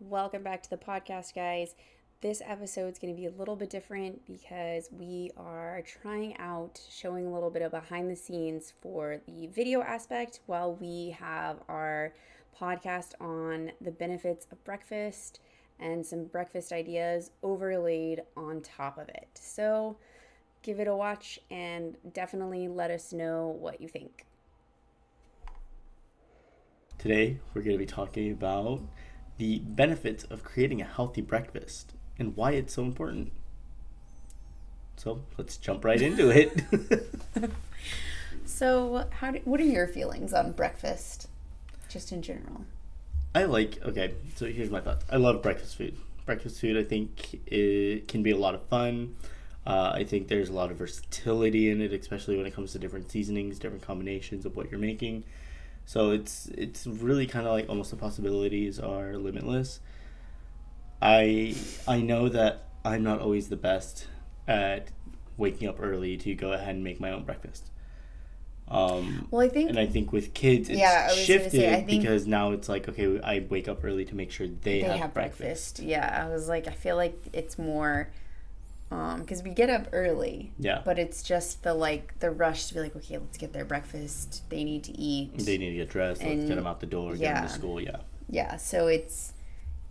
Welcome back to the podcast, guys. This episode is going to be a little bit different because we are trying out showing a little bit of behind the scenes for the video aspect while we have our podcast on the benefits of breakfast and some breakfast ideas overlaid on top of it. So give it a watch and definitely let us know what you think. Today, we're going to be talking about the benefits of creating a healthy breakfast and why it's so important. So let's jump right into it. So what are your feelings on breakfast, just in general? So here's my thoughts. I love breakfast food. Breakfast food, I think, it can be a lot of fun. I think there's a lot of versatility in it, especially when it comes to different seasonings, different combinations of what you're making. So it's really kind of like almost the possibilities are limitless. I know that I'm not always the best at waking up early to go ahead and make my own breakfast. I think with kids it's shifted because now it's like, okay, I wake up early to make sure they have breakfast. Yeah, I feel like it's more because we get up early. Yeah. But it's just the rush to be like, okay, let's get their breakfast. They need to eat. They need to get dressed. Let's get them out the door. Get them to school. Yeah. Yeah. So it's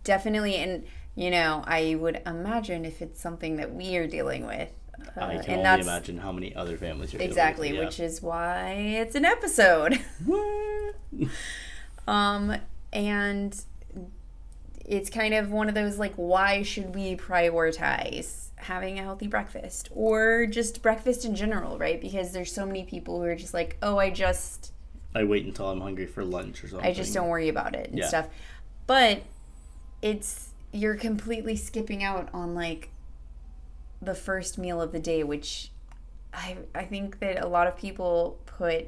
definitely, and I would imagine if it's something that we are dealing with. I can only imagine how many other families are exactly, dealing with. Which is why it's an episode. And it's kind of one of those why should we prioritize having a healthy breakfast or just breakfast in general, right? Because there's so many people who are just like, oh, I wait until I'm hungry for lunch or something. I just don't worry about it and stuff. But you're completely skipping out on the first meal of the day, which I think that a lot of people put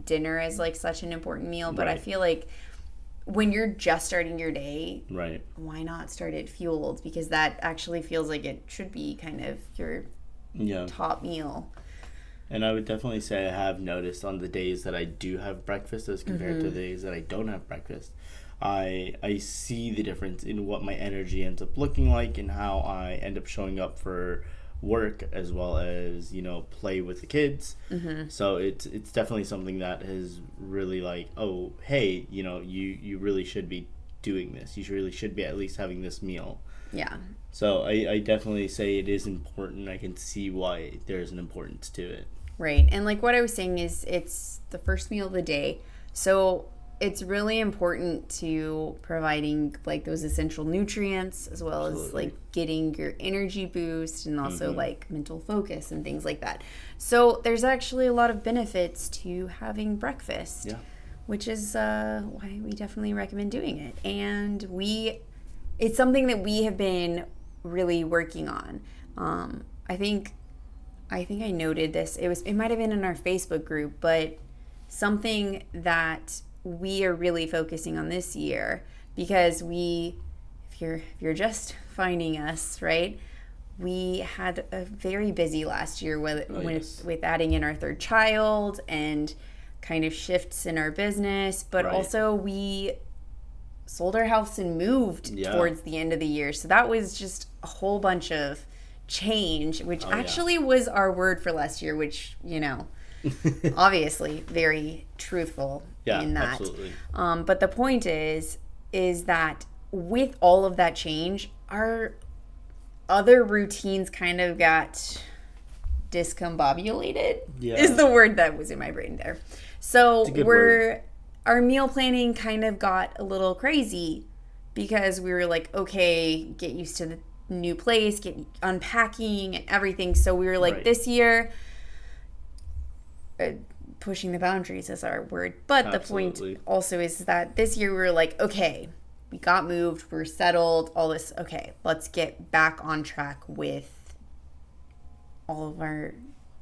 dinner as such an important meal, but I feel like when you're just starting your day, right, why not start it fueled? Because that actually feels like it should be kind of your top meal. And I would definitely say I have noticed on the days that I do have breakfast as compared to the days that I don't have breakfast, I see the difference in what my energy ends up looking like and how I end up showing up for work as well as play with the kids. So it's definitely something that is really oh, hey, you really should be doing this. You really should be at least having this meal. Yeah. So I definitely say it is important. I can see why there's an importance to it. Right. And what I was saying is it's the first meal of the day. So it's really important to providing those essential nutrients as well as getting your energy boost and also mental focus and things like that. So there's actually a lot of benefits to having breakfast, which is why we definitely recommend doing it. And it's something that we have been really working on. I think I noted this. It might have been in our Facebook group, but something that we are really focusing on this year because if you're just finding us, right, we had a very busy last year with adding in our third child and kind of shifts in our business, but also we sold our house and moved towards the end of the year. So that was just a whole bunch of change, which actually was our word for last year, which, obviously very truthful in that. Absolutely. But the point is that with all of that change, our other routines kind of got discombobulated is the word that was in my brain there. So our meal planning kind of got a little crazy because we were like, okay, get used to the new place, get unpacking and everything. So we were this year, pushing the boundaries is our word. But Absolutely. The point also is that this year we were like, okay, we got moved, we're settled, all this. Okay, let's get back on track with all of our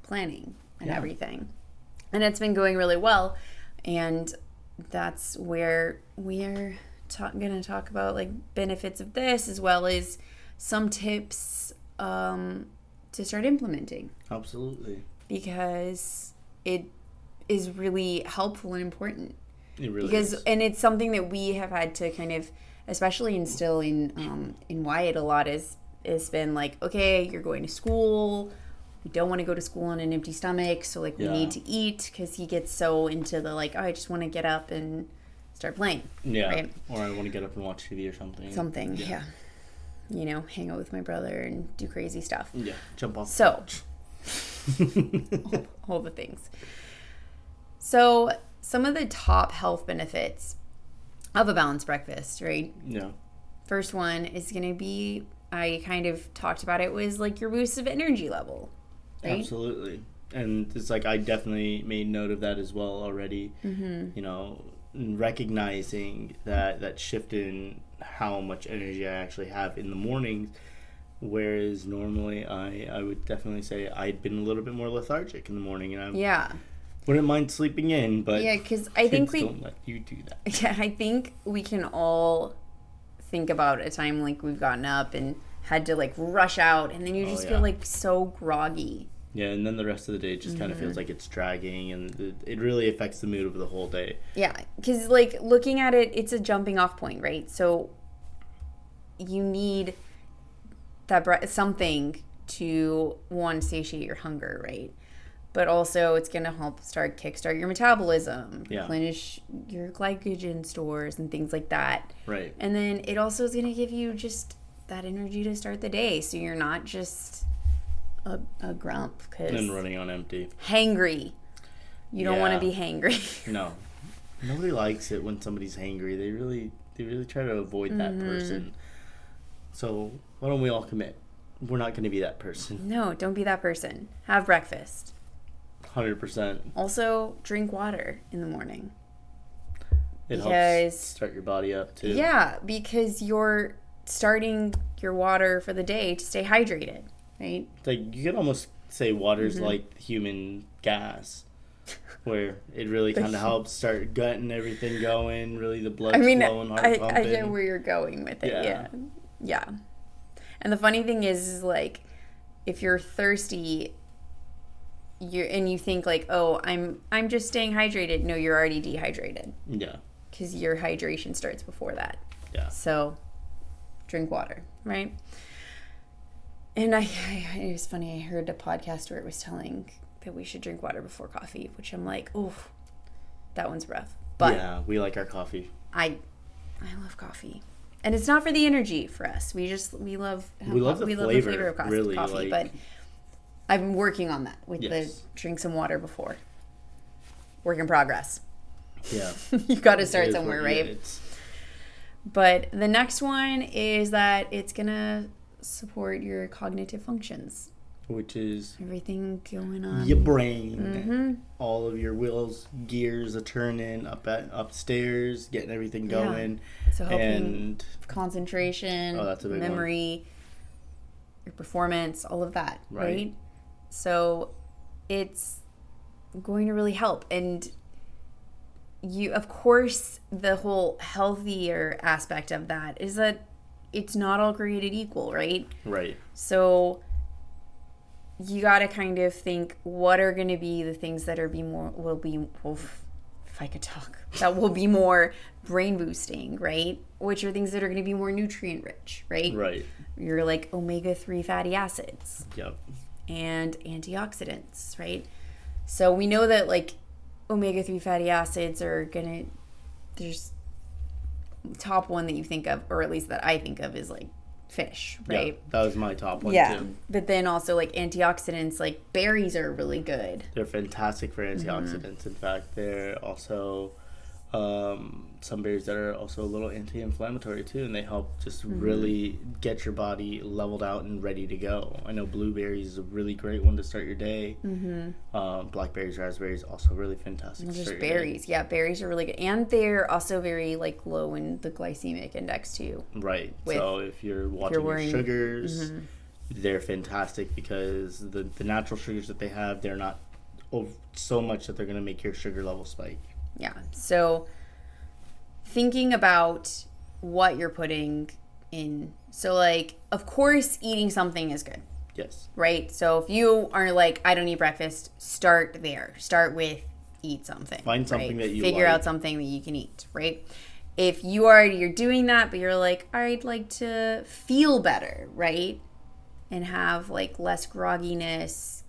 planning and everything. And it's been going really well. And that's where we are going to talk about benefits of this as well as some tips to start implementing. Absolutely. Because it is really helpful and important. It really is. And it's something that we have had to kind of especially instilling in Wyatt a lot is been like, okay, you're going to school. We don't want to go to school on an empty stomach, so like we need to eat, because he gets so into the like, oh, I just want to get up and start playing. Yeah. Right? Or I want to get up and watch TV or something. Something, yeah. You know, hang out with my brother and do crazy stuff. Yeah, jump off the couch. all the things. So some of the top health benefits of a balanced breakfast, right? Yeah. First one is going to be, I kind of talked about it, was like your boost of energy level. Right? Absolutely. And it's like I definitely made note of that as well already. Mm-hmm. You know, recognizing that shift in how much energy I actually have in the mornings, whereas normally I would definitely say I'd been a little bit more lethargic in the morning, and I wouldn't mind sleeping in, but because I think we don't let you do that. Yeah, I think we can all think about a time like we've gotten up and had to like rush out, and then you just feel like so groggy. Yeah, and then the rest of the day just kind of feels like it's dragging, and it really affects the mood of the whole day. Yeah, because like looking at it, it's a jumping off point, right? So you need that something to, one, satiate your hunger, right? But also it's going to help kickstart your metabolism, replenish your glycogen stores and things like that. Right. And then it also is going to give you just that energy to start the day, so you're not just a grump and running on empty. Hangry. You don't want to be hangry. No. Nobody likes it when somebody's hangry. They really try to avoid that person. So why don't we all commit? We're not going to be that person. No, don't be that person. Have breakfast. 100%. Also, drink water in the morning. It helps start your body up too. Yeah, because you're starting your water for the day to stay hydrated, right? Like, you could almost say water's like human gas, where it really kind of helps start getting everything going, really the blood flowing, heart pumping. I get where you're going with it, yeah. And the funny thing is like, if you're thirsty, you think like, oh, I'm just staying hydrated. No, you're already dehydrated. Yeah. Because your hydration starts before that. Yeah. So, drink water, right? And it was funny. I heard a podcast where it was telling that we should drink water before coffee, which I'm like, oh, that one's rough. But yeah, we like our coffee. I love coffee, and it's not for the energy for us. We love the flavor of coffee. Really, like, but I've been working on that with the drink some water before. Work in progress. Yeah. You got to start somewhere, right? But the next one is that it's going to support your cognitive functions. Which is everything going on. Your brain. Mm-hmm. All of your wheels, gears are turning upstairs, getting everything going. Yeah. So helping concentration, that's a big memory, your performance, all of that, right? So it's going to really help. And you, of course, the whole healthier aspect of that is that it's not all created equal, right? Right. So you got to kind of think, what are going to be the things that will be more brain boosting, right? Which are things that are going to be more nutrient rich, right? Right. You're like omega-3 fatty acids. Yep. And antioxidants, right? So we know that like omega-3 fatty acids are there's top one that you think of, or at least that I think of, is like fish, right? Yeah, that was my top one too. But then also like antioxidants, like berries are really good. They're fantastic for antioxidants. In fact, they're also some berries that are also a little anti-inflammatory too, and they help just really get your body leveled out and ready to go. I know blueberries is a really great one to start your day. Blackberries, raspberries, also really fantastic. Well, just berries, berries are really good, and they're also very like low in the glycemic index too. Right. So if you're watching your sugars, they're fantastic because the natural sugars that they have, they're not so much that they're going to make your sugar level spike. Yeah. So thinking about what you're putting in. So like, of course, eating something is good. Yes. Right? So if you are like, I don't eat breakfast, start there. Start with eat something. Find something that you Figure out something that you can eat, right? if you're doing that, but you're like, I'd like to feel better, right? And have like less grogginess,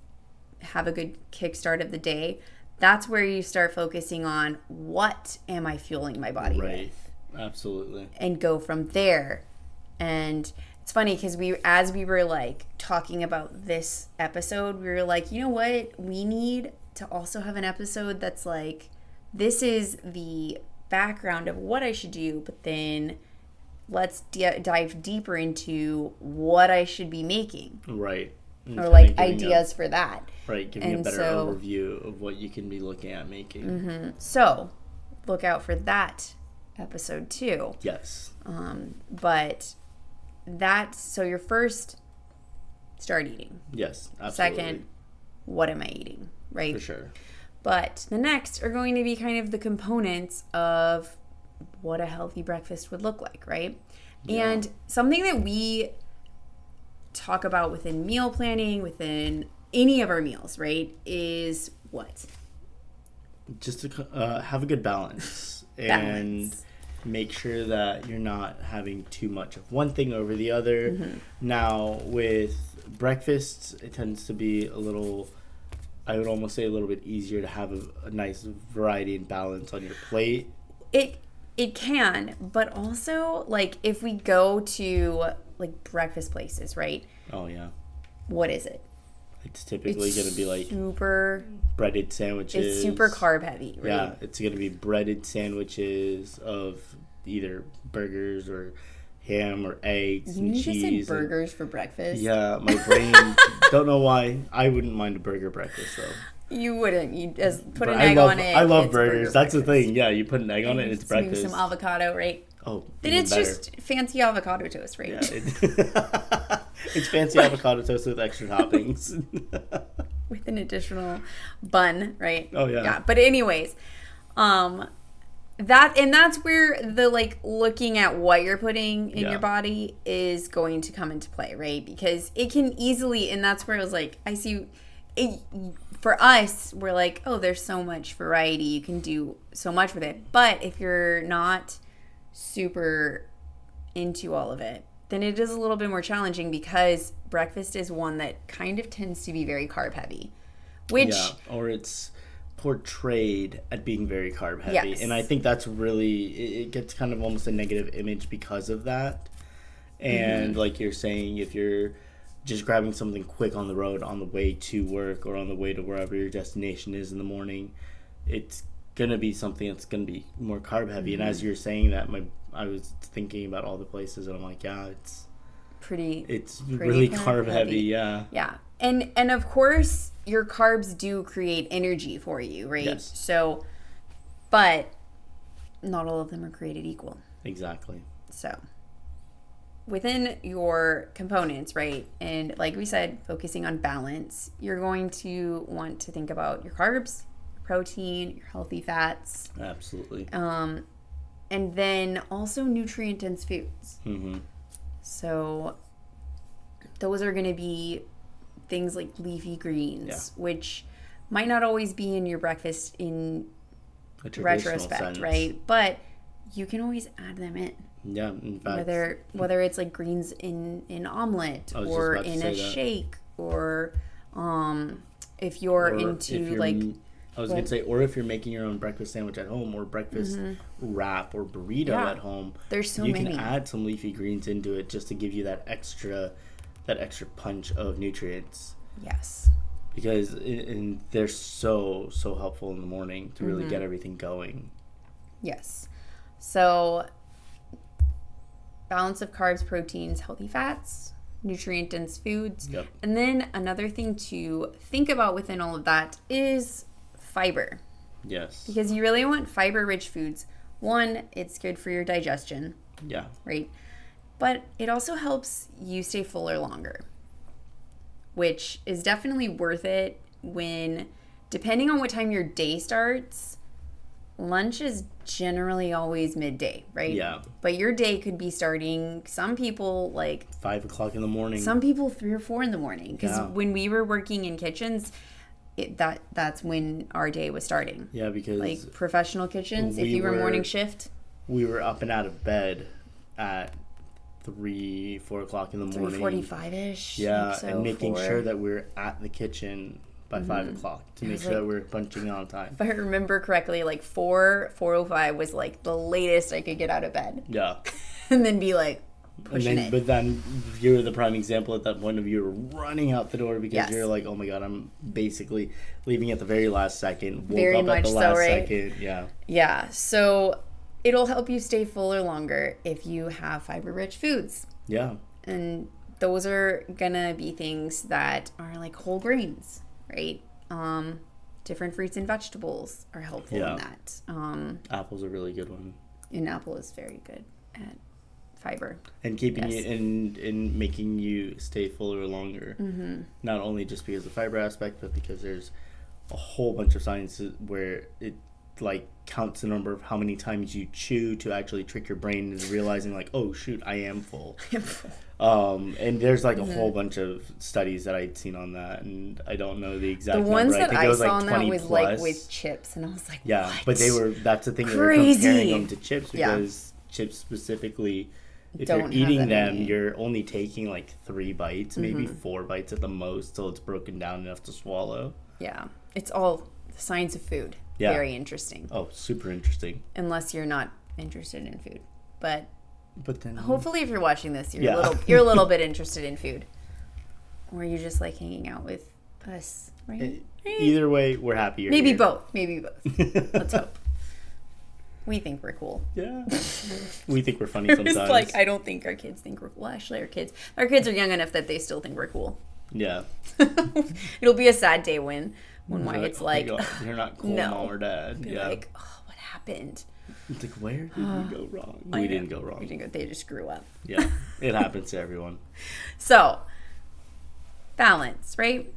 have a good kickstart of the day. That's where you start focusing on what am I fueling my body with? Absolutely. And go from there. And it's funny because as we were like talking about this episode, we were like, you know what? We need to also have an episode that's like, this is the background of what I should do, but then let's dive deeper into what I should be making. Right. And or like ideas for that. Right. Giving a better overview of what you can be looking at making. Mm-hmm. So look out for that episode too. Yes. But so your first, start eating. Yes, absolutely. Second, what am I eating? Right? For sure. But the next are going to be kind of the components of what a healthy breakfast would look like, right? Yeah. And something that we talk about within meal planning, within any of our meals, right, is what? Just to have a good balance. And make sure that you're not having too much of one thing over the other. Mm-hmm. Now, with breakfast, it tends to be a little, I would almost say a little bit easier to have a nice variety and balance on your plate. It can, but also, like, if we go to, like, breakfast places, right? Oh, yeah. What is it? It's typically going to be, like, super breaded sandwiches. It's super carb heavy, right? Yeah, it's going to be breaded sandwiches of either burgers or ham or eggs and cheese. You just said burgers for breakfast? Yeah, my brain, don't know why. I wouldn't mind a burger breakfast, though. You wouldn't. You just put an egg on it. I love burgers. That's the thing. Yeah, you put an egg on it and it's breakfast. Some avocado, right? Oh, then it's better. Just fancy avocado toast, right? Yeah, it's fancy avocado toast with extra toppings. With an additional bun, right? Oh, yeah. Yeah, but anyways, that's where the, like, looking at what you're putting in your body is going to come into play, right? Because it can easily, and that's where I was like, I see it. For us, we're like, oh, there's so much variety. You can do so much with it. But if you're not super into all of it, then it is a little bit more challenging because breakfast is one that kind of tends to be very carb heavy. Or it's portrayed at being very carb heavy. Yes. And I think that's really, it gets kind of almost a negative image because of that. And like you're saying, if you're just grabbing something quick on the road on the way to work or on the way to wherever your destination is in the morning, it's going to be something that's going to be more carb heavy. And as you're saying that, I was thinking about all the places and I'm like, yeah, it's pretty really carb heavy. Yeah. Yeah. And of course your carbs do create energy for you, right? Yes. So, but not all of them are created equal. Exactly. So within your components, right, and like we said, focusing on balance, you're going to want to think about your carbs, your protein, your healthy fats. Absolutely. And then also nutrient-dense foods. Mm-hmm. So those are going to be things like leafy greens, which might not always be in your breakfast in retrospect, sense. Right? But you can always add them in. Yeah, in fact, whether it's like greens in omelet or in a shake, or if you're into I was going to say, or if you're making your own breakfast sandwich at home or breakfast wrap or burrito at home, there's so you many. can add some leafy greens into it just to give you that extra punch of nutrients. Yes. Because they're so helpful in the morning to really get everything going. Yes. So balance of carbs, proteins, healthy fats, nutrient-dense foods. Yep. And then another thing to think about within all of that is fiber. Yes. Because you really want fiber-rich foods. One, it's good for your digestion. Yeah. Right? But it also helps you stay fuller longer, which is definitely worth it when, depending on what time your day starts, lunch is generally always midday, right? Yeah. But your day could be starting, some people like 5 o'clock in the morning. Some people 3 or 4 in the morning. Because when we were working in kitchens, that's when our day was starting. Yeah, because like professional kitchens, if you were morning shift. we were up and out of bed at 4 o'clock in the morning. 3:45-ish. Yeah, so and making 4. sure that we're at the kitchen by 5 o'clock to make sure that we're punching on time. If I remember correctly, like 4:05 was like the latest I could get out of bed. Yeah. And then be like pushing it. But then you're the prime example at that point of you were running out the door because you're like, oh my God, I'm basically leaving at the very last second. Woke Very up much at the so, last right? second. Yeah. Yeah. So it'll help you stay fuller longer if you have fiber-rich foods. Yeah. And those are gonna be things that are like whole grains, right? Different fruits and vegetables are helpful in that. Apple's a really good one. An apple is very good at fiber. And keeping you in making you stay fuller longer. Mm-hmm. Not only just because of the fiber aspect, but because there's a whole bunch of sciences where it like counts the number of how many times you chew to actually trick your brain into realizing like, oh shoot, I am full. And there's like a whole bunch of studies that I'd seen on that, and I don't know the exact number. The ones that I think I it was saw like on 20 that was plus. like with chips, and I was like, yeah, what? but that's the thing, they were Crazy. comparing them to chips because chips specifically, if Don't you're have eating that them, many. you're only taking like 3 bites, maybe 4 bites at the most, till it's broken down enough to swallow. Yeah, it's all the science of food. Yeah. Very interesting. Oh, super interesting. Unless you're not interested in food, but then hopefully, if you're watching this, you're a little bit interested in food, or you just like hanging out with us, right? Either way, we're happy. Maybe here. both. Let's hope. We think we're cool. Yeah, we think we're funny sometimes. It's like I don't think our kids think we're cool. Well, actually, our kids are young enough that they still think we're cool. Yeah. It'll be a sad day when Wyatt's like, oh you're not cool, no. Mom or Dad. Be Yeah. like, oh, what happened? It's like, where did we go wrong? We didn't go wrong. They just grew up. Yeah, it happens to everyone. So, balance, right?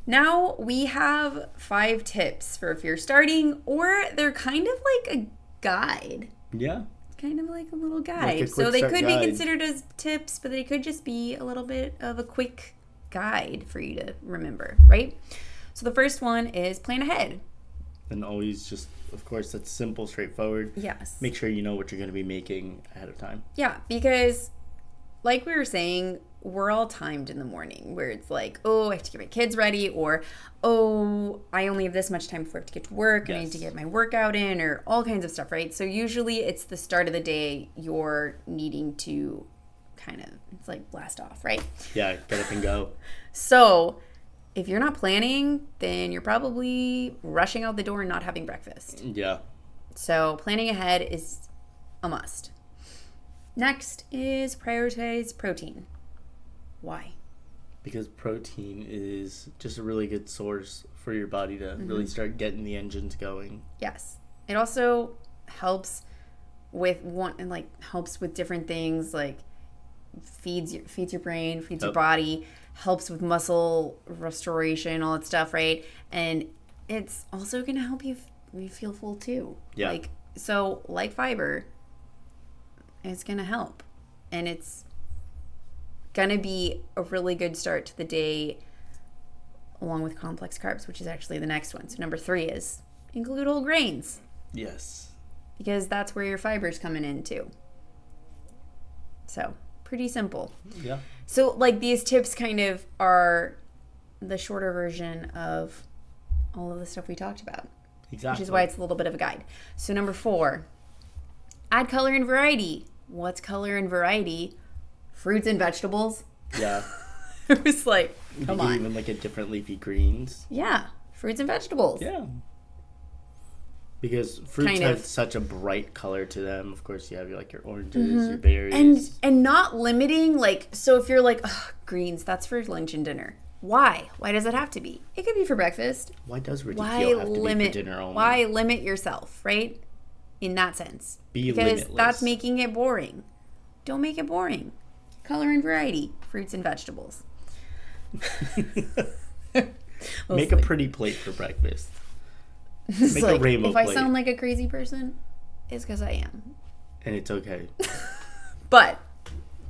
Now we have 5 tips for if you're starting, or they're kind of like a guide. Yeah. Kind of like a little guide. Like a So quick they start could guide. be considered as tips, but they could just be a little bit of a quick guide for you to remember, right? So the first one is plan ahead. And always just, of course, that's simple, straightforward. Yes. Make sure you know what you're going to be making ahead of time. Yeah, because like we were saying, we're all timed in the morning where it's like, oh, I have to get my kids ready, or, oh, I only have this much time before I have to get to work. Yes. I need to get my workout in, or all kinds of stuff, right? So usually it's the start of the day you're needing to kind of, it's like blast off, right? Yeah, get up and go. So if you're not planning, then you're probably rushing out the door and not having breakfast. Yeah. So planning ahead is a must. Next is prioritize protein. Why? Because protein is just a really good source for your body to really start getting the engines going. Yes. It also helps with helps with different things, like feeds your brain, feeds your body, helps with muscle restoration, all that stuff, right? And it's also going to help you feel full too. Yeah. Like fiber, it's going to help. And it's going to be a really good start to the day along with complex carbs, which is actually the next one. So number 3 is include whole grains. Yes. Because that's where your fiber's coming in too. So pretty simple. Yeah. So like these tips kind of are the shorter version of all of the stuff we talked about. Exactly. Which is why it's a little bit of a guide. So number 4, add color and variety. What's color and variety? Fruits and vegetables. Yeah. It was like, come on. Even like a different leafy greens. Yeah, fruits and vegetables. Yeah. Because fruits Kind have of. such a bright color to them. Of course, you have like your oranges, your berries. And not limiting, like, so if you're like, ugh, greens, that's for lunch and dinner. Why? Why does it have to be? It could be for breakfast. Why does Why radicchio have to limit? be for dinner only? Why limit yourself, right? In that sense, because limitless. that's making it boring. Don't make it boring. Color and variety, fruits and vegetables. Make a pretty plate for breakfast. Make a rainbow if plate. I sound like a crazy person, it's because I am. And it's okay. But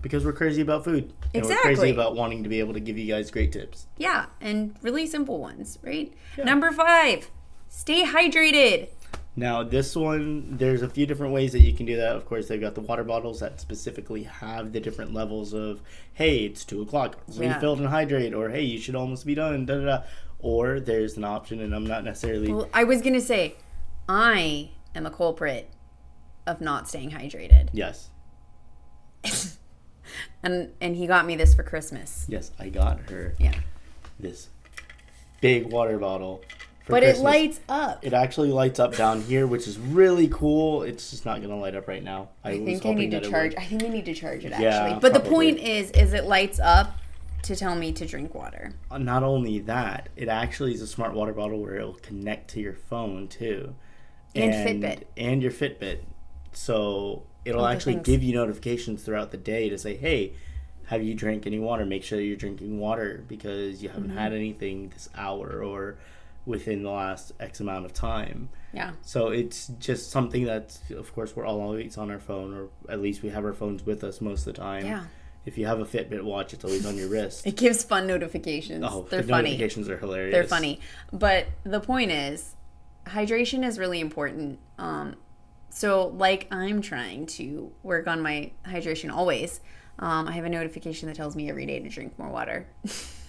because we're crazy about food. And Exactly. we're crazy about wanting to be able to give you guys great tips. yeah, and really simple ones, right? Yeah. Number 5, stay hydrated. Now, this one, there's a few different ways that you can do that. Of course, they've got the water bottles that specifically have the different levels of, hey, it's 2 o'clock, refilled and hydrate, or hey, you should almost be done, da da da. Or there's an option, and I'm not necessarily... Well, I was going to say, I am the culprit of not staying hydrated. Yes. And he got me this for Christmas. Yes, I got her this big water bottle for Christmas. It lights up. It actually lights up down here, which is really cool. It's just not going to light up right now. I think I need to charge. I think I need to charge it, actually. Yeah, but probably. The point is it lights up to tell me to drink water. Not only that, it actually is a smart water bottle where it'll connect to your phone, too. And Fitbit. And your Fitbit. So it'll actually give you notifications throughout the day to say, hey, have you drank any water? Make sure you're drinking water because you haven't had anything this hour or within the last X amount of time. Yeah. So it's just something that, of course, we're all always on our phone, or at least we have our phones with us most of the time. Yeah. If you have a Fitbit watch, it's always on your wrist. It gives fun notifications. Oh, they're the funny. Notifications are hilarious. They're funny. But the point is, hydration is really important. So like I'm trying to work on my hydration always. I have a notification that tells me every day to drink more water.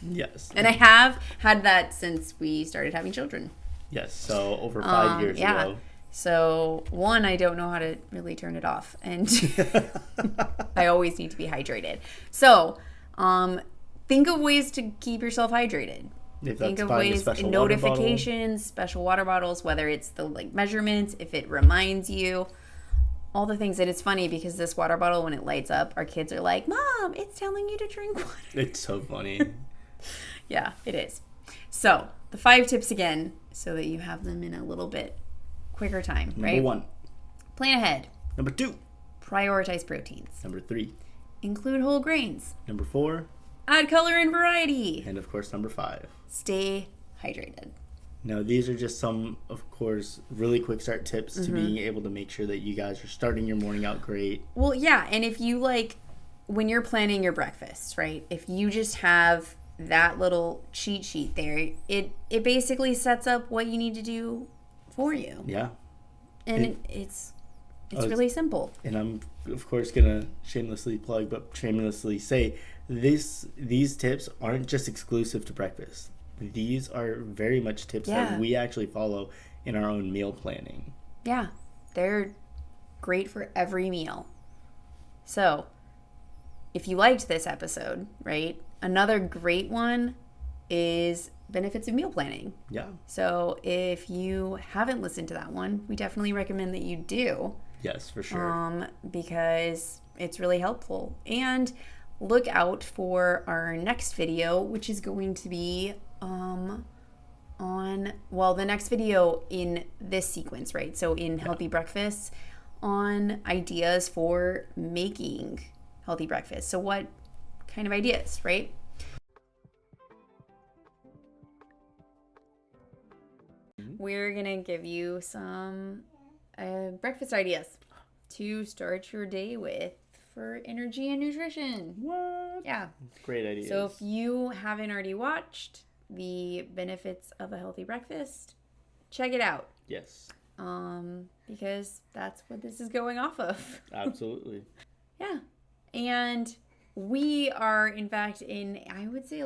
Yes. And I have had that since we started having children. Yes. So over 5 years ago. So one, I don't know how to really turn it off. And I always need to be hydrated. So think of ways to keep yourself hydrated. Think of ways, notifications, special water bottles, whether it's the measurements, if it reminds you, all the things. And it's funny because this water bottle, when it lights up, our kids are like, Mom, it's telling you to drink water. It's so funny. Yeah, it is. So the 5 tips again, so that you have them in a little bit quicker time, right? Number 1. Plan ahead. Number 2. Prioritize proteins. Number 3. Include whole grains. Number 4. Add color and variety. And of course, number 5. Stay hydrated. Now, these are just some, of course, really quick start tips to being able to make sure that you guys are starting your morning out great. Well, yeah, and if you when you're planning your breakfast, right? If you just have that little cheat sheet there, it basically sets up what you need to do for you. Yeah. And it's really simple. And I'm, of course, going to shamelessly plug, but shamelessly say, these tips aren't just exclusive to breakfast. These are very much tips that we actually follow in our own meal planning. Yeah, they're great for every meal. So, if you liked this episode, right, another great one is benefits of meal planning. Yeah. So, if you haven't listened to that one, we definitely recommend that you do. Yes, for sure. Because it's really helpful. And look out for our next video, which is going to be the next video in this sequence, right? So in Healthy Breakfast, on ideas for making healthy breakfast. So what kind of ideas, right? We're gonna give you some breakfast ideas to start your day with for energy and nutrition. What? Yeah. Great ideas. So if you haven't already watched the benefits of a healthy breakfast, check it out. Yes. Because that's what this is going off of. Absolutely. Yeah. And we are, in fact, in, I would say,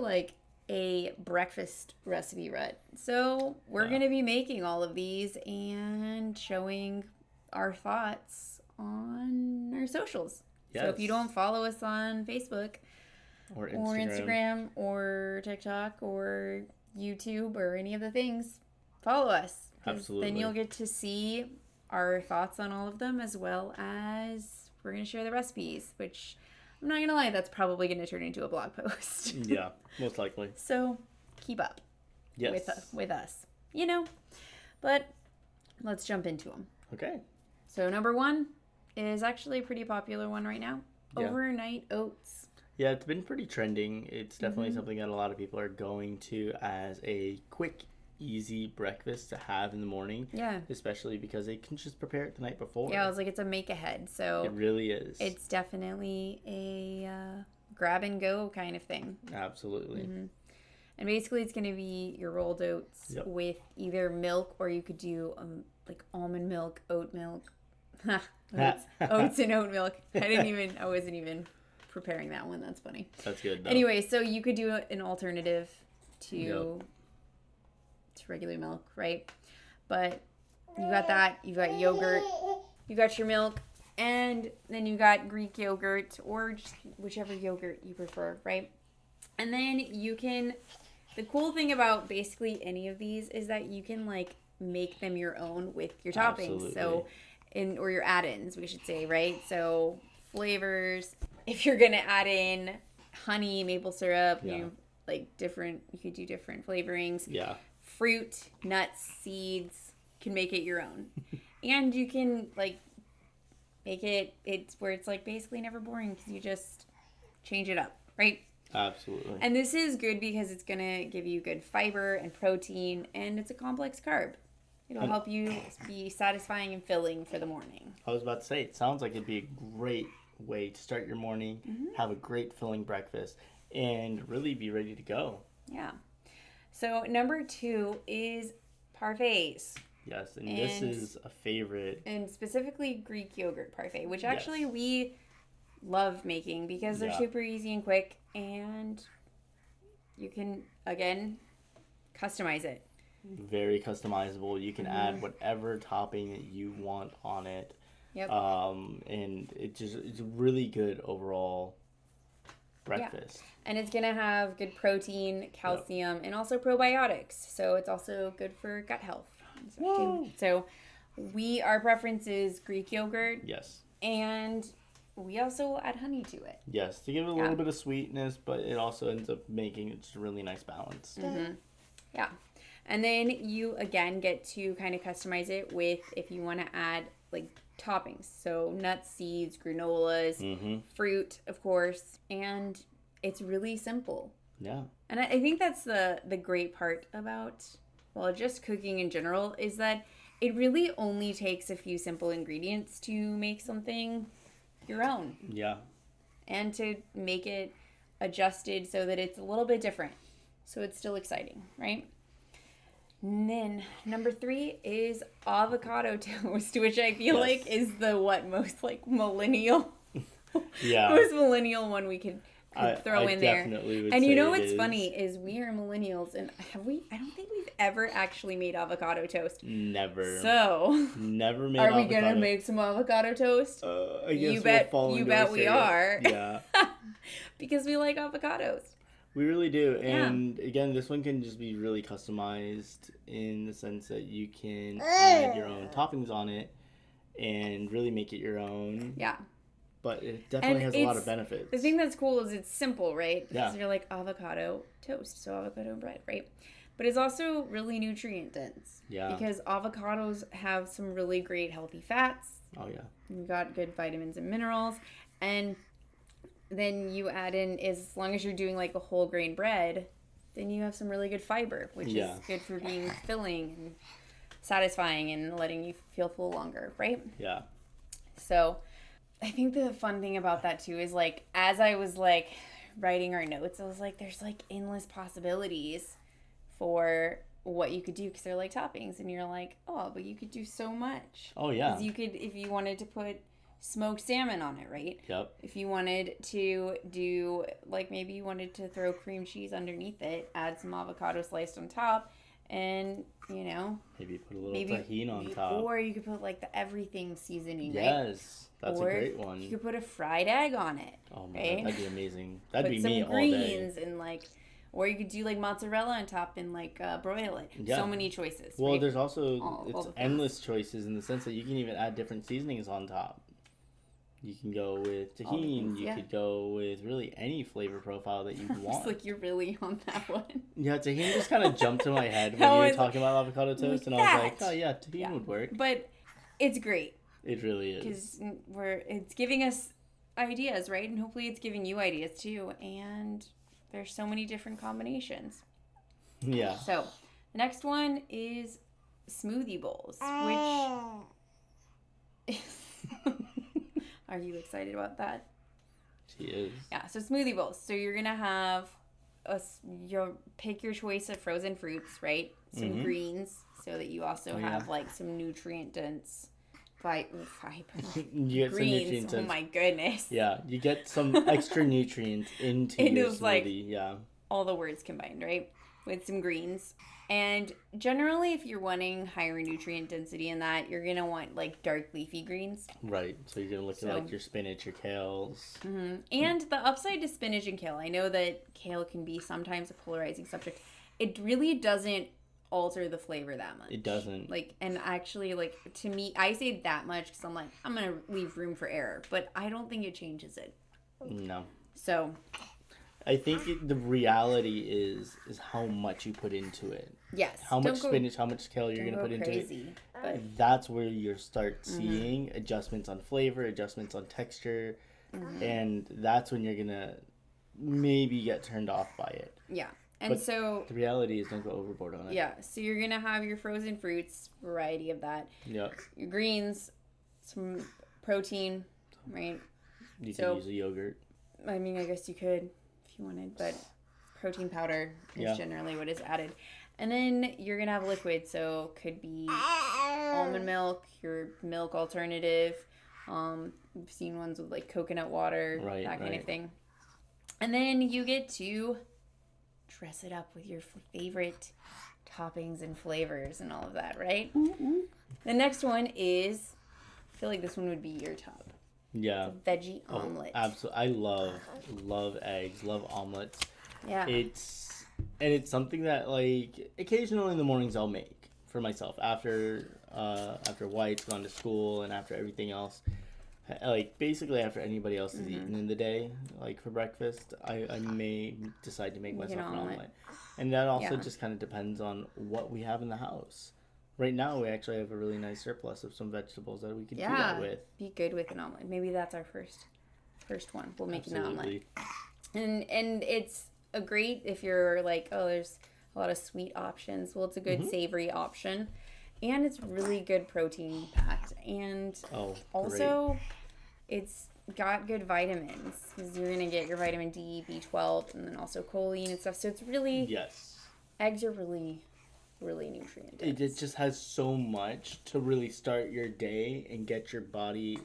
a breakfast recipe rut. So we're going to be making all of these and showing our thoughts on our socials. Yes. So if you don't follow us on Facebook or Instagram or TikTok or YouTube or any of the things, follow us. Absolutely. Then you'll get to see our thoughts on all of them, as well as we're going to share the recipes, which I'm not going to lie, that's probably going to turn into a blog post. Yeah, most likely. So keep up with us, But let's jump into them. Okay. So number 1 is actually a pretty popular one right now. Yeah. Overnight oats. Yeah, it's been pretty trending. It's definitely something that a lot of people are going to as a quick, easy breakfast to have in the morning. Yeah. Especially because they can just prepare it the night before. Yeah, I was like, it's a make ahead. So it really is. It's definitely a grab and go kind of thing. Absolutely. Mm-hmm. And basically it's going to be your rolled oats with either milk, or you could do like almond milk, oat milk. Oats and oat milk. I wasn't even preparing that one. That's funny. That's good, though. Anyway, so you could do an alternative to regular milk, right? But you got that. You got yogurt. You got your milk. And then you got Greek yogurt or just whichever yogurt you prefer, right? And then you can... The cool thing about basically any of these is that you can, like, make them your own with your toppings. Absolutely. So, or your add-ins, we should say, right? So, flavors. If you're going to add in honey, maple syrup, you could do different flavorings. Yeah. Fruit, nuts, seeds, can make it your own. And you can, like, make it's where it's, like, basically never boring because you just change it up, right? Absolutely. And this is good because it's going to give you good fiber and protein, and it's a complex carb. It'll help you be satisfying and filling for the morning. I was about to say, it sounds like it'd be a great way to start your morning, have a great filling breakfast, and really be ready to go. Yeah. So number 2 is parfaits. Yes, and this is a favorite. And specifically Greek yogurt parfait, which actually we love making because they're super easy and quick, and you can, again, customize it. Very customizable. You can add whatever topping that you want on it. Yep. And it's a really good overall breakfast. Yeah. And it's going to have good protein, calcium, and also probiotics. So it's also good for gut health. So our preference is Greek yogurt. Yes. And we also will add honey to it. Yes, to give it a little bit of sweetness, but it also ends up making it just a really nice balance. Mm-hmm. Yeah. And then you, again, get to kind of customize it with if you want to add, like, toppings. So nuts, seeds, granolas, fruit, of course. And it's really simple. Yeah. And I think that's the great part about, well, just cooking in general, is that it really only takes a few simple ingredients to make something your own. Yeah. And to make it adjusted so that it's a little bit different. So it's still exciting, right? And then number 3 is avocado toast, which I feel like is the most like millennial, most millennial one we could throw in there. And you know what's funny is we are millennials, and I don't think we've ever actually made avocado toast. Never. So never made. Are we gonna make some avocado toast? I guess you bet we are. Yeah. Because we like avocados. We really do. And again, this one can just be really customized in the sense that you can add your own toppings on it and really make it your own. Yeah. But it definitely has a lot of benefits. The thing that's cool is it's simple, right? Because Yeah. you're like avocado toast, so avocado bread, right? But it's also really nutrient dense. Yeah. Because avocados have some really great healthy fats. Oh, yeah. You've got good vitamins and minerals. And then you add in, as long as you're doing like a whole grain bread, then you have some really good fiber, which is good for being filling and satisfying and letting you feel full longer, right? Yeah. So I think the fun thing about that too is, like, as I was like writing our notes, I was like, there's like endless possibilities for what you could do because they're like toppings, and you're like, oh, but you could do so much. Oh, yeah. 'Cause you could, if you wanted to put smoked salmon on it, right? Yep. If you wanted to do, like, maybe you wanted to throw cream cheese underneath it, add some avocado sliced on top, and, you know, maybe put a little tahini on top. Or you could put like the everything seasoning, right? Yes, that's or a great one. You could put a fried egg on it. Oh man, right? that'd be amazing. That'd put be some me all greens day. And like, or you could do like mozzarella on top and like broil it. Yeah. So many choices. Well, right? there's also all it's endless choices in the sense that you can even add different seasonings on top. You can go with tahini. You could go with really any flavor profile that you want. It's like you're really on that one. Yeah, tahini just kind of jumped to my head when you were talking about avocado toast, and I was like, oh yeah, tahini would work. But it's great. It really is. Because it's giving us ideas, right? And hopefully it's giving you ideas too. And there's so many different combinations. Yeah. So the next one is smoothie bowls, which are you excited about that? She is. Yeah, so smoothie bowls. So you're going to have you pick your choice of frozen fruits, right? Some greens, so that you also have like some nutrient dense fiber. You get Greens. some nutrients. Oh my goodness. Yeah, you get some extra nutrients into your smoothie. Like, yeah. All the words combined, right? With some greens. And generally, if you're wanting higher nutrient density in that, you're going to want like dark leafy greens. Right. So you're going to look at like your spinach, your kales. Mm-hmm. And the upside to spinach and kale, I know that kale can be sometimes a polarizing subject. It really doesn't alter the flavor that much. It doesn't. Like, and actually, like, to me, I say that much because I'm like, I'm going to leave room for error. But I don't think it changes it. No. So... I think the reality is how much you put into it. Yes. How much spinach, how much kale you're going to put into it. But that's where you'll start seeing adjustments on flavor, adjustments on texture, and that's when you're going to maybe get turned off by it. Yeah. And but so the reality is don't go overboard on it. Yeah. So you're going to have your frozen fruits, variety of that. Yeah. Your greens, some protein, right? You can use a yogurt. I mean, I guess you could. You wanted, but protein powder is generally what is added. And then you're gonna have liquid, so could be almond milk, your milk alternative. We've seen ones with like coconut water, that kind of thing. And then you get to dress it up with your favorite toppings and flavors and all of that, right? Mm-hmm. The next one is, I feel like this one would be your top. Yeah. Veggie omelet. Absolutely. I love eggs, love omelets. Yeah. It's something that like occasionally in the mornings I'll make for myself after White's gone to school and after everything else. Like basically after anybody else has eaten in the day, like for breakfast, I may decide to make myself an omelet. And that also just kind of depends on what we have in the house. Right now, we actually have a really nice surplus of some vegetables that we could do that with. Be good with an omelet. Maybe that's our first one. We'll make an omelet. And it's a great if you're like, oh, there's a lot of sweet options. Well, it's a good savory option. And it's really good protein packed. And also, it's got good vitamins. Because you're going to get your vitamin D, B12, and then also choline and stuff. So it's really... Yes. Eggs are really nutrient dense. It just has so much to really start your day and get your body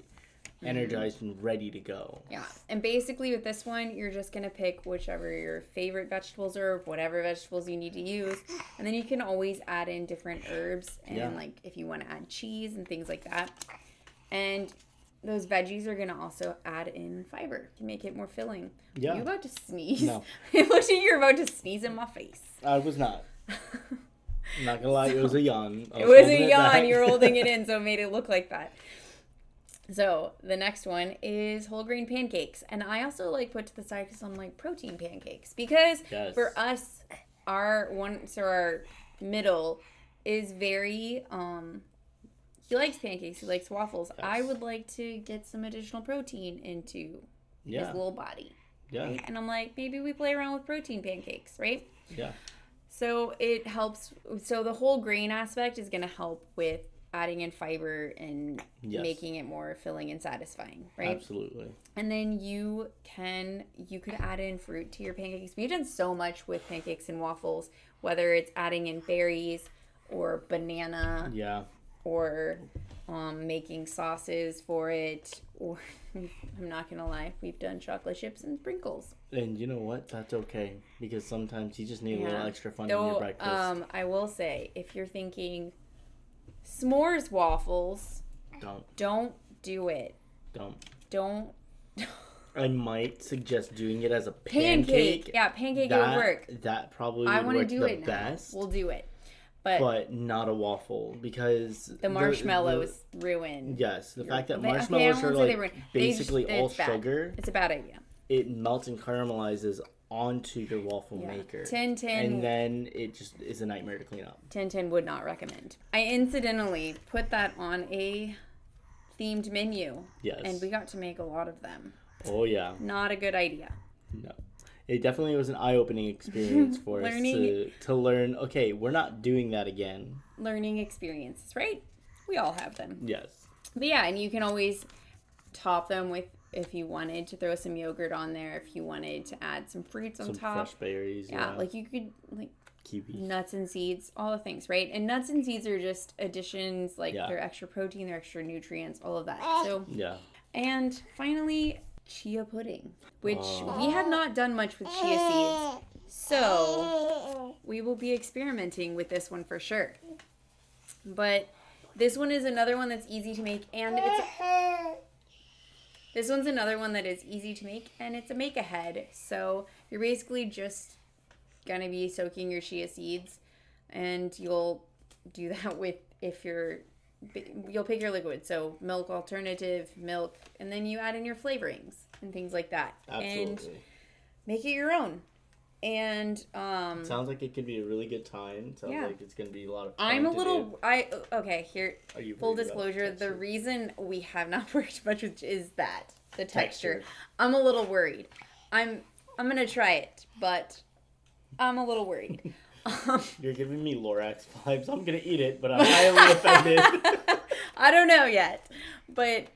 energized and ready to go. Yeah. And basically with this one, you're just going to pick whichever your favorite vegetables are, whatever vegetables you need to use. And then you can always add in different herbs and like if you want to add cheese and things like that. And those veggies are going to also add in fiber to make it more filling. Yeah. Are you about to sneeze? No. It looks like you're about to sneeze in my face. I was not. I'm not gonna lie, it was a yawn. It was a yawn. You were holding it in, so it made it look like that. So the next one is whole grain pancakes, and I also like put to the side because I'm like protein pancakes because for us, our middle is very he likes pancakes, he likes waffles. Yes. I would like to get some additional protein into his little body. Yeah, right? And I'm like maybe we play around with protein pancakes, right? Yeah. So it helps. So the whole grain aspect is going to help with adding in fiber and making it more filling and satisfying, right? Absolutely. And then you could add in fruit to your pancakes. We've done so much with pancakes and waffles, whether it's adding in berries or banana. Yeah. Or making sauces for it, or I'm not gonna lie, we've done chocolate chips and sprinkles. And you know what? That's okay because sometimes you just need a little extra fun in your breakfast. I will say, if you're thinking s'mores waffles, don't do it. Don't. I might suggest doing it as a pancake. Yeah, pancake would work. That probably would work the best. We'll do it. But not a waffle because the marshmallows ruin. Yes, the fact that marshmallows are like basically all sugar. It's a bad idea. It melts and caramelizes onto your waffle maker. 10 and then it just is a nightmare to clean up. 10 would not recommend. I incidentally put that on a themed menu. Yes. And we got to make a lot of them. Oh yeah. Not a good idea. No. It definitely was an eye-opening experience for us to learn, okay, we're not doing that again. Learning experiences, right? We all have them. Yes. But yeah, and you can always top them with if you wanted to throw some yogurt on there, if you wanted to add some fruits on some top. fresh berries. Yeah, like you could, like, kiwi, nuts and seeds, all the things, right? And nuts and seeds are just additions, like they're extra protein, they're extra nutrients, all of that. So yeah. And finally, chia pudding, which we have not done much with chia seeds. So we will be experimenting with this one for sure. But this one is another one that's easy to make, and this one's another one that is easy to make, and it's a make ahead. So you're basically just gonna be soaking your chia seeds, and you'll do that with you'll pick your liquid, so milk alternative, milk, and then you add in your flavorings and things like that. Absolutely. And make it your own. And it sounds like it could be a really good time. Sounds like it's going to be a lot of fun. Here, full disclosure, the reason we have not worked much with is that the texture. I'm a little worried. I'm going to try it, but I'm a little worried. You're giving me Lorax vibes. I'm gonna eat it, but I'm highly offended. I don't know yet, but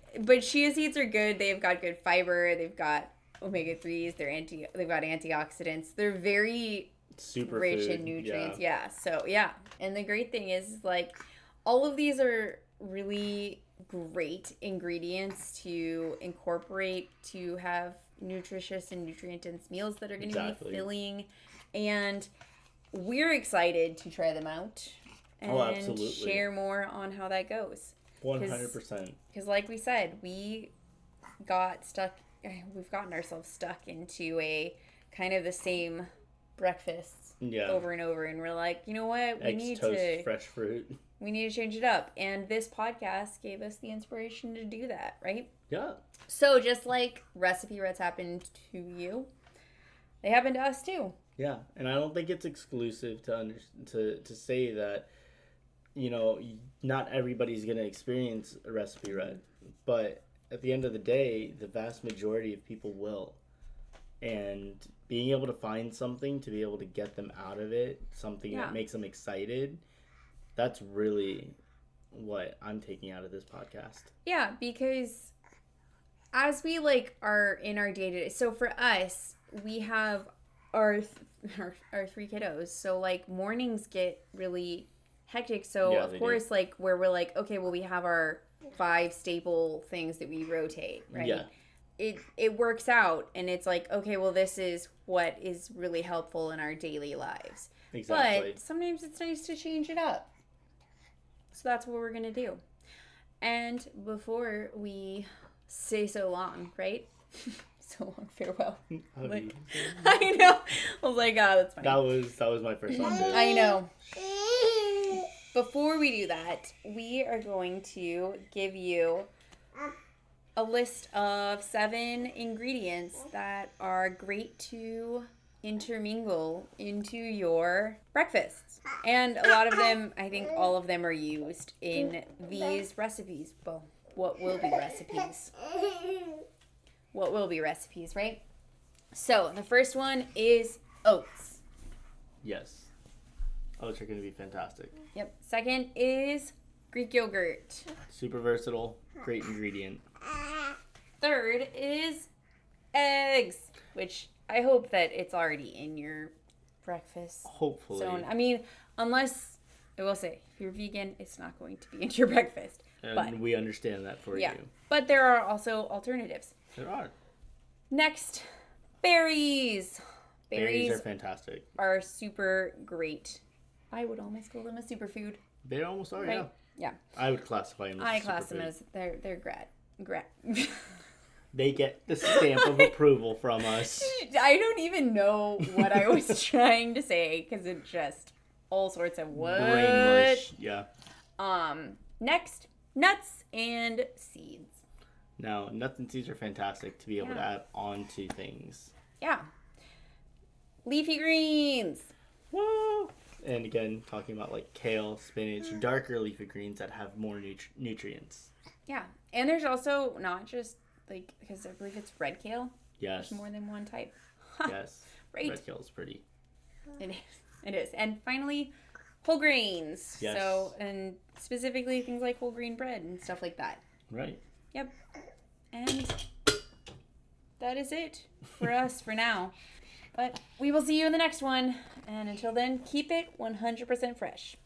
chia seeds are good. They've got good fiber. They've got omega-3s. They've got antioxidants. They're very super rich in nutrients. Yeah. So yeah, and the great thing is, like, all of these are really great ingredients to incorporate to have nutritious and nutrient-dense meals that are going to be filling, and we're excited to try them out and share more on how that goes. 100%. Because like we said, we've gotten ourselves stuck into a kind of the same breakfasts over and over. And we're like, you know what? Fresh fruit. We need to change it up. And this podcast gave us the inspiration to do that, right? Yeah. So just like recipe reds happened to you, they happen to us too. Yeah, and I don't think it's exclusive to say that, you know, not everybody's going to experience a recipe red, but at the end of the day, the vast majority of people will. And being able to find something to be able to get them out of it, something that makes them excited, that's really what I'm taking out of this podcast. Yeah, because as we are in our day-to-day, so for us, we have our 3 kiddos, so mornings get really hectic, so of course do. Where we're okay, well, we have our 5 staple things that we rotate, right? It works out, and it's okay, well, this is what is really helpful in our daily lives. Exactly. But sometimes it's nice to change it up, so that's what we're gonna do. And before we say so long, right? So long farewell. I know. I was like, oh, that's funny. That was my first one too. I know. Before we do that, we are going to give you a list of 7 ingredients that are great to intermingle into your breakfasts. And a lot of them, I think all of them are used in these recipes. Well, what will be recipes. What will be recipes, right? So, the first one is oats. Yes. Oats are going to be fantastic. Yep. Second is Greek yogurt. Super versatile. Great ingredient. Third is eggs, which I hope that it's already in your breakfast Hopefully. zone. I mean, unless, I will say, if you're vegan, it's not going to be in your breakfast. And we understand that for you. But there are also alternatives. There are. Next, berries. Berries are fantastic. Are super great. I would almost call them a superfood. They almost are, right? Yeah. I would classify them as I class them as they're grad. They get the stamp of approval from us. I don't even know what I was trying to say because it just all sorts of what. Brain mush. Yeah. Next, nuts and seeds. Now, nuts and seeds are fantastic to be able to add on to things. Yeah. Leafy greens. Woo! And again, talking about kale, spinach, darker leafy greens that have more nutrients. Yeah. And there's also not just because I believe it's red kale. Yes. There's more than one type. Yes. Right. Red kale is pretty. It is. It is. And finally, whole grains. Yes. So, and specifically things like whole grain bread and stuff like that. Right. Yep. And that is it for us for now. But we will see you in the next one. And until then, keep it 100% fresh.